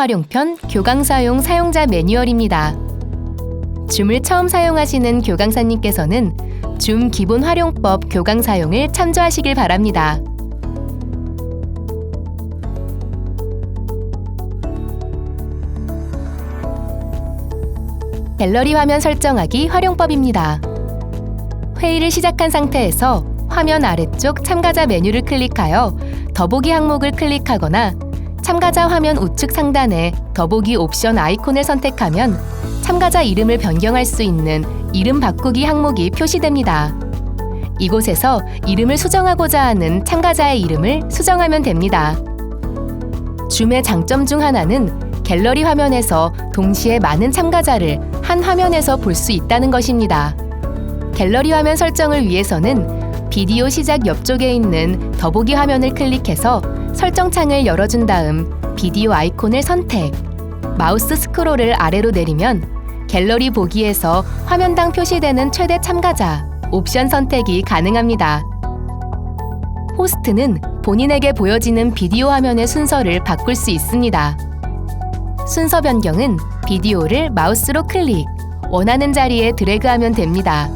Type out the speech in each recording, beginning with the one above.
활용편 교강사용 사용자 매뉴얼입니다. 줌을 처음 사용하시는 교강사님께서는 줌 기본 활용법 교강 사용을 참조하시길 바랍니다. 갤러리 화면 설정하기 활용법입니다. 회의를 시작한 상태에서 화면 아래쪽 참가자 메뉴를 클릭하여 더보기 항목을 클릭하거나 참가자 화면 우측 상단에 더보기 옵션 아이콘을 선택하면 참가자 이름을 변경할 수 있는 이름 바꾸기 항목이 표시됩니다. 이곳에서 이름을 수정하고자 하는 참가자의 이름을 수정하면 됩니다. 줌의 장점 중 하나는 갤러리 화면에서 동시에 많은 참가자를 한 화면에서 볼 수 있다는 것입니다. 갤러리 화면 설정을 위해서는 비디오 시작 옆쪽에 있는 더보기 화면을 클릭해서 설정창을 열어준 다음 비디오 아이콘을 선택, 마우스 스크롤을 아래로 내리면 갤러리 보기에서 화면당 표시되는 최대 참가자 옵션 선택이 가능합니다. 호스트는 본인에게 보여지는 비디오 화면의 순서를 바꿀 수 있습니다. 순서 변경은 비디오를 마우스로 클릭, 원하는 자리에 드래그하면 됩니다.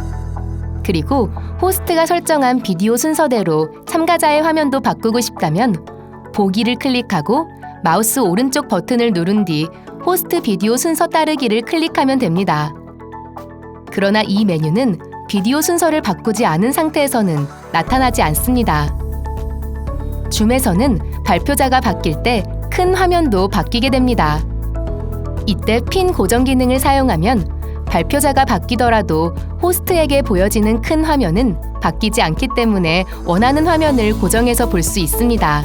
그리고 호스트가 설정한 비디오 순서대로 참가자의 화면도 바꾸고 싶다면 보기를 클릭하고 마우스 오른쪽 버튼을 누른 뒤 호스트 비디오 순서 따르기를 클릭하면 됩니다. 그러나 이 메뉴는 비디오 순서를 바꾸지 않은 상태에서는 나타나지 않습니다. 줌에서는 발표자가 바뀔 때 큰 화면도 바뀌게 됩니다. 이때 핀 고정 기능을 사용하면 발표자가 바뀌더라도 호스트에게 보여지는 큰 화면은 바뀌지 않기 때문에 원하는 화면을 고정해서 볼 수 있습니다.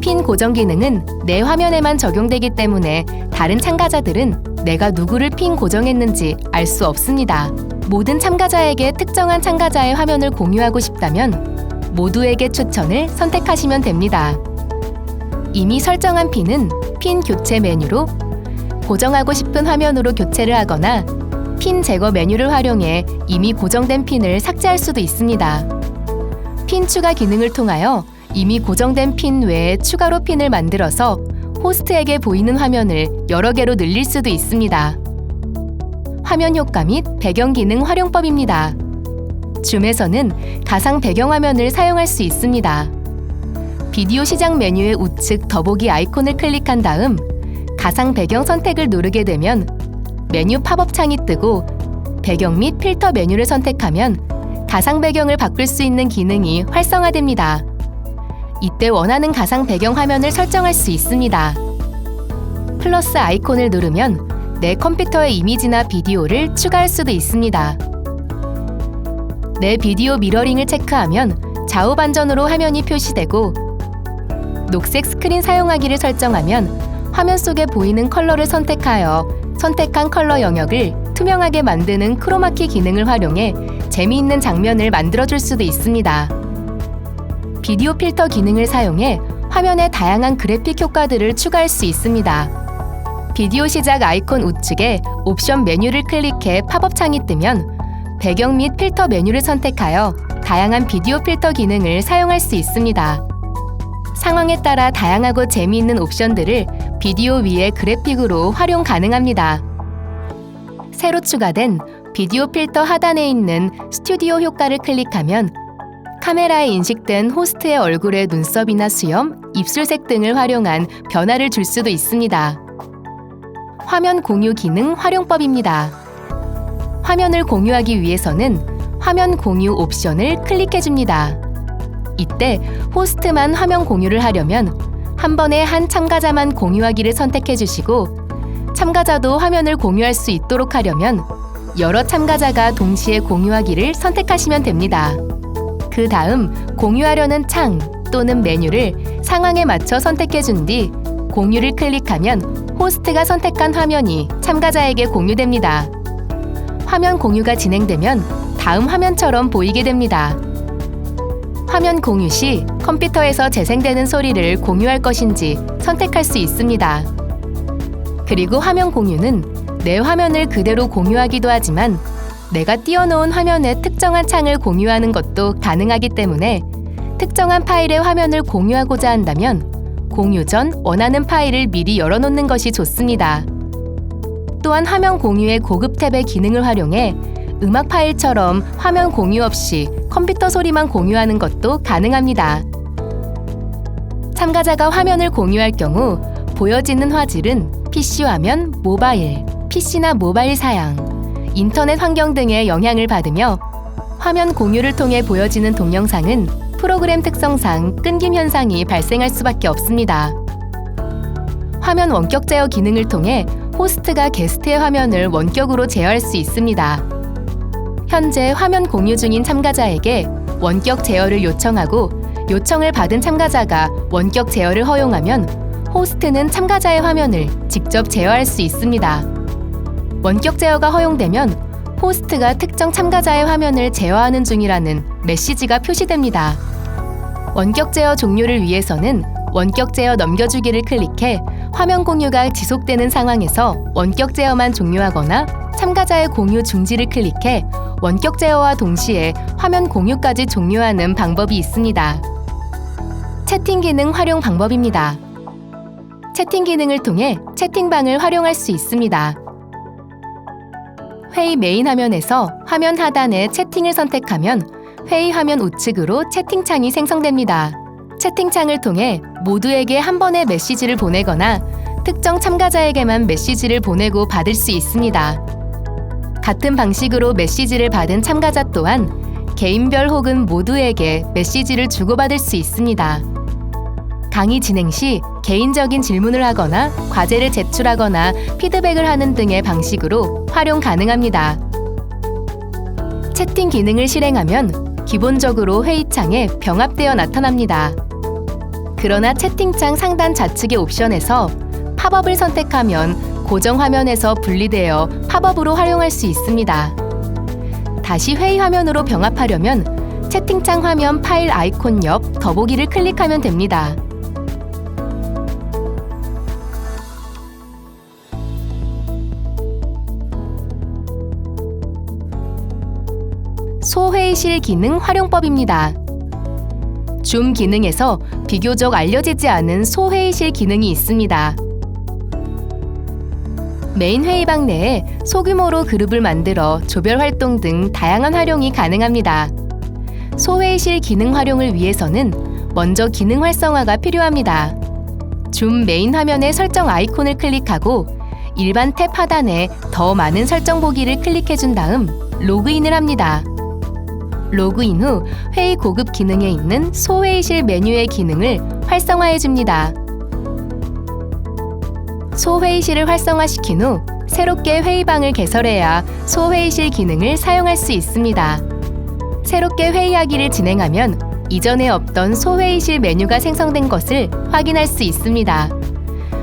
핀 고정 기능은 내 화면에만 적용되기 때문에 다른 참가자들은 내가 누구를 핀 고정했는지 알 수 없습니다. 모든 참가자에게 특정한 참가자의 화면을 공유하고 싶다면 모두에게 추천을 선택하시면 됩니다. 이미 설정한 핀은 핀 교체 메뉴로 고정하고 싶은 화면으로 교체를 하거나 핀 제거 메뉴를 활용해 이미 고정된 핀을 삭제할 수도 있습니다. 핀 추가 기능을 통하여 이미 고정된 핀 외에 추가로 핀을 만들어서 호스트에게 보이는 화면을 여러 개로 늘릴 수도 있습니다. 화면 효과 및 배경 기능 활용법입니다. 줌에서는 가상 배경 화면을 사용할 수 있습니다. 비디오 시작 메뉴의 우측 더보기 아이콘을 클릭한 다음 가상 배경 선택을 누르게 되면 메뉴 팝업 창이 뜨고 배경 및 필터 메뉴를 선택하면 가상 배경을 바꿀 수 있는 기능이 활성화됩니다. 이때 원하는 가상 배경 화면을 설정할 수 있습니다. 플러스 아이콘을 누르면 내 컴퓨터의 이미지나 비디오를 추가할 수도 있습니다. 내 비디오 미러링을 체크하면 좌우 반전으로 화면이 표시되고 녹색 스크린 사용하기를 설정하면 화면 속에 보이는 컬러를 선택하여 선택한 컬러 영역을 투명하게 만드는 크로마키 기능을 활용해 재미있는 장면을 만들어줄 수도 있습니다. 비디오 필터 기능을 사용해 화면에 다양한 그래픽 효과들을 추가할 수 있습니다. 비디오 시작 아이콘 우측에 옵션 메뉴를 클릭해 팝업 창이 뜨면 배경 및 필터 메뉴를 선택하여 다양한 비디오 필터 기능을 사용할 수 있습니다. 상황에 따라 다양하고 재미있는 옵션들을 비디오 위에 그래픽으로 활용 가능합니다. 새로 추가된 비디오 필터 하단에 있는 스튜디오 효과를 클릭하면 카메라에 인식된 호스트의 얼굴의 눈썹이나 수염, 입술색 등을 활용한 변화를 줄 수도 있습니다. 화면 공유 기능 활용법입니다. 화면을 공유하기 위해서는 화면 공유 옵션을 클릭해줍니다. 이때 호스트만 화면 공유를 하려면 한 번에 한 참가자만 공유하기를 선택해주시고 참가자도 화면을 공유할 수 있도록 하려면 여러 참가자가 동시에 공유하기를 선택하시면 됩니다. 그 다음 공유하려는 창 또는 메뉴를 상황에 맞춰 선택해준 뒤 공유를 클릭하면 호스트가 선택한 화면이 참가자에게 공유됩니다. 화면 공유가 진행되면 다음 화면처럼 보이게 됩니다. 화면 공유 시 컴퓨터에서 재생되는 소리를 공유할 것인지 선택할 수 있습니다. 그리고 화면 공유는 내 화면을 그대로 공유하기도 하지만 내가 띄워놓은 화면의 특정한 창을 공유하는 것도 가능하기 때문에 특정한 파일의 화면을 공유하고자 한다면 공유 전 원하는 파일을 미리 열어놓는 것이 좋습니다. 또한 화면 공유의 고급 탭의 기능을 활용해 음악 파일처럼 화면 공유 없이 컴퓨터 소리만 공유하는 것도 가능합니다. 참가자가 화면을 공유할 경우 보여지는 화질은 PC 화면, 모바일, PC나 모바일 사양, 인터넷 환경 등의 영향을 받으며 화면 공유를 통해 보여지는 동영상은 프로그램 특성상 끊김 현상이 발생할 수밖에 없습니다. 화면 원격 제어 기능을 통해 호스트가 게스트의 화면을 원격으로 제어할 수 있습니다. 현재 화면 공유 중인 참가자에게 원격 제어를 요청하고 요청을 받은 참가자가 원격 제어를 허용하면 호스트는 참가자의 화면을 직접 제어할 수 있습니다. 원격 제어가 허용되면 호스트가 특정 참가자의 화면을 제어하는 중이라는 메시지가 표시됩니다. 원격 제어 종료를 위해서는 원격 제어 넘겨주기를 클릭해 화면 공유가 지속되는 상황에서 원격 제어만 종료하거나 참가자의 공유 중지를 클릭해 원격 제어와 동시에 화면 공유까지 종료하는 방법이 있습니다. 채팅 기능 활용 방법입니다. 채팅 기능을 통해 채팅방을 활용할 수 있습니다. 회의 메인 화면에서 화면 하단에 채팅을 선택하면 회의 화면 우측으로 채팅창이 생성됩니다. 채팅창을 통해 모두에게 한 번에 메시지를 보내거나 특정 참가자에게만 메시지를 보내고 받을 수 있습니다. 같은 방식으로 메시지를 받은 참가자 또한 개인별 혹은 모두에게 메시지를 주고받을 수 있습니다. 강의 진행 시 개인적인 질문을 하거나 과제를 제출하거나 피드백을 하는 등의 방식으로 활용 가능합니다. 채팅 기능을 실행하면 기본적으로 회의창에 병합되어 나타납니다. 그러나 채팅창 상단 좌측의 옵션에서 팝업을 선택하면 고정 화면에서 분리되어 팝업으로 활용할 수 있습니다. 다시 회의 화면으로 병합하려면 채팅창 화면 파일 아이콘 옆 더보기를 클릭하면 됩니다. 소회의실 기능 활용법입니다. 줌 기능에서 비교적 알려지지 않은 소회의실 기능이 있습니다. 메인 회의방 내에 소규모로 그룹을 만들어 조별 활동 등 다양한 활용이 가능합니다. 소회의실 기능 활용을 위해서는 먼저 기능 활성화가 필요합니다. 줌 메인 화면의 설정 아이콘을 클릭하고 일반 탭 하단에 더 많은 설정 보기를 클릭해준 다음 로그인을 합니다. 로그인 후 회의 고급 기능에 있는 소회의실 메뉴의 기능을 활성화해줍니다. 소회의실을 활성화시킨 후 새롭게 회의방을 개설해야 소회의실 기능을 사용할 수 있습니다. 새롭게 회의하기를 진행하면 이전에 없던 소회의실 메뉴가 생성된 것을 확인할 수 있습니다.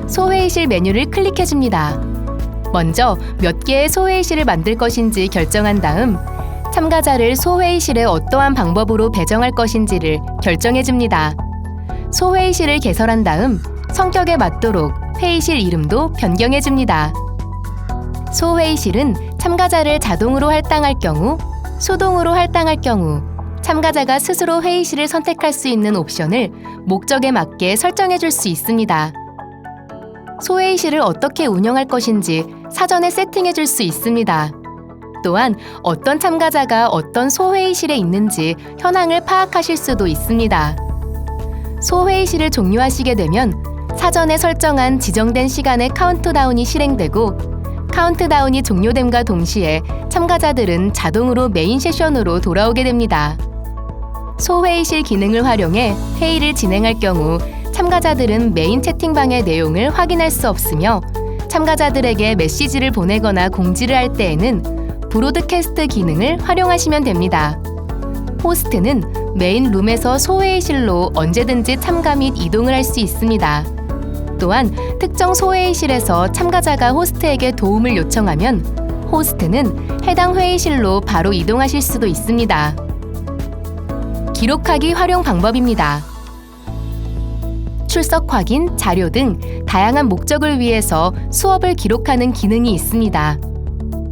소회의실 메뉴를 클릭해줍니다. 먼저 몇 개의 소회의실을 만들 것인지 결정한 다음 참가자를 소회의실에 어떠한 방법으로 배정할 것인지를 결정해줍니다. 소회의실을 개설한 다음 성격에 맞도록 회의실 이름도 변경해줍니다. 소회의실은 참가자를 자동으로 할당할 경우, 수동으로 할당할 경우, 참가자가 스스로 회의실을 선택할 수 있는 옵션을 목적에 맞게 설정해줄 수 있습니다. 소회의실을 어떻게 운영할 것인지 사전에 세팅해줄 수 있습니다. 또한 어떤 참가자가 어떤 소회의실에 있는지 현황을 파악하실 수도 있습니다. 소회의실을 종료하시게 되면 사전에 설정한 지정된 시간의 카운트다운이 실행되고 카운트다운이 종료됨과 동시에 참가자들은 자동으로 메인 세션으로 돌아오게 됩니다. 소회의실 기능을 활용해 회의를 진행할 경우 참가자들은 메인 채팅방의 내용을 확인할 수 없으며 참가자들에게 메시지를 보내거나 공지를 할 때에는 브로드캐스트 기능을 활용하시면 됩니다. 호스트는 메인 룸에서 소회의실로 언제든지 참가 및 이동을 할 수 있습니다. 또한 특정 소회의실에서 참가자가 호스트에게 도움을 요청하면 호스트는 해당 회의실로 바로 이동하실 수도 있습니다. 기록하기 활용 방법입니다. 출석 확인, 자료 등 다양한 목적을 위해서 수업을 기록하는 기능이 있습니다.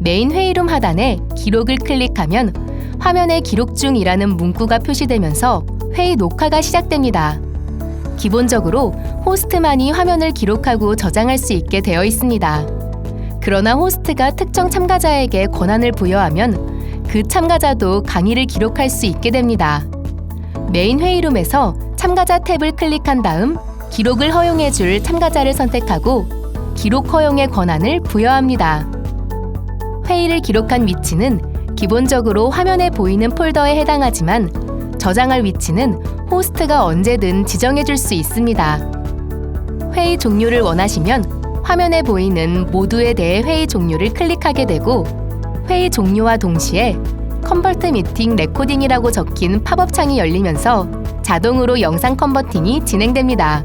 메인 회의룸 하단에 기록을 클릭하면 화면에 기록 중이라는 문구가 표시되면서 회의 녹화가 시작됩니다. 기본적으로 호스트만이 화면을 기록하고 저장할 수 있게 되어 있습니다. 그러나 호스트가 특정 참가자에게 권한을 부여하면 그 참가자도 강의를 기록할 수 있게 됩니다. 메인 회의룸에서 참가자 탭을 클릭한 다음 기록을 허용해줄 참가자를 선택하고 기록 허용의 권한을 부여합니다. 회의를 기록한 위치는 기본적으로 화면에 보이는 폴더에 해당하지만 저장할 위치는 호스트가 언제든 지정해줄 수 있습니다. 회의 종료를 원하시면 화면에 보이는 모두에 대해 회의 종료를 클릭하게 되고 회의 종료와 동시에 컨버트 미팅 레코딩이라고 적힌 팝업 창이 열리면서 자동으로 영상 컨버팅이 진행됩니다.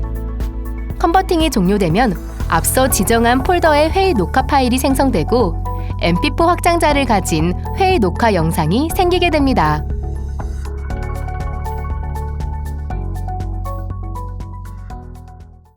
컨버팅이 종료되면 앞서 지정한 폴더에 회의 녹화 파일이 생성되고 MP4 확장자를 가진 회의 녹화 영상이 생기게 됩니다.